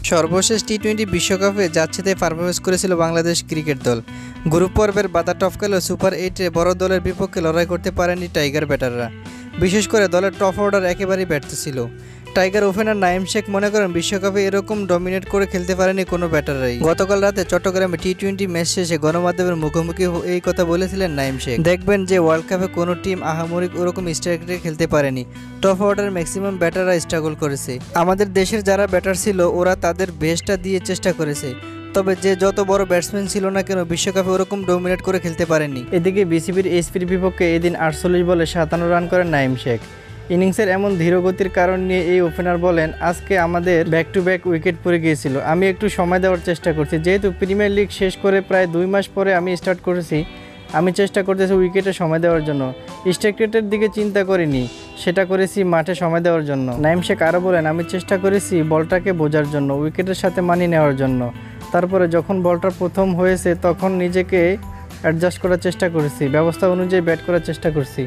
সর্বশেষ টি-20 বিশ্বকাপে যাচ্ছেতাই পারফরমেন্স করেছিল বাংলাদেশ ক্রিকেট দল। গ্রুপ পর্বের বাধা টপকালেও সুপার 8-এ বড় দলের বিপক্ষে লড়াই করতে পারেনি টাইগার ব্যাটাররা। বিশেষ করে দলের টপ অর্ডার একেবারেই ব্যর্থ ছিল। টাইগার ওপেনার নাঈম শেখ মনে করেন বিশ্বকাপে এরকম ডমিনেট করে খেলতে পারেনি কোনো ব্যাটাররাই। গতকাল রাতে চট্টগ্রামে টি-20 ম্যাচ শেষে গণমাধ্যমের মুখোমুখি এই কথা বলেছিলেন নাঈম শেখ। দেখবেন যে ওয়ার্ল্ড কাপে কোনো টিম আহামরি ওরকম স্ট্রাইক রেখে খেলতে পারেনি। টপ অর্ডারের ম্যাক্সিমাম ব্যাটাররা স্ট্রাগল করেছে। আমাদের দেশের যারা ব্যাটার ছিল ওরা তাদের বেস্টটা দিয়ে চেষ্টা করেছে, তবে যে যত বড় ব্যাটসম্যান ছিল না কেন বিশ্বকাপে ওরকম ডমিনেট করে খেলতে পারেনি। এদিকে বিসিবির এসপির বিপক্ষে এদিন 48 বলে 57 রান করেন নাঈম শেখ। ইনিংসের এমন ধীরগতির কারণ নিয়ে এই ওপেনার বলেন, আজকে আমাদের ব্যাক টু ব্যাক উইকেট পড়ে গিয়েছিল। আমি একটু সময় দেওয়ার চেষ্টা করছি, যেহেতু প্রিমিয়ার লিগ শেষ করে প্রায় 2 মাস পরে আমি স্টার্ট করেছি। আমি চেষ্টা করতেছি উইকেটে সময় দেওয়ার জন্য, স্ট্রাইক রেটের দিকে চিন্তা করিনি, সেটা করেছি মাঠে সময় দেওয়ার জন্য। নাঈম শেখ আরও বলেন, আমি চেষ্টা করেছি বলটাকে বোঝার জন্য, উইকেটের সাথে মানিয়ে নেওয়ার জন্য। তারপরে যখন বলটা প্রথম হয়েছে তখন নিজেকে অ্যাডজাস্ট করার চেষ্টা করেছি, ব্যবস্থা অনুযায়ী ব্যাট করার চেষ্টা করছি।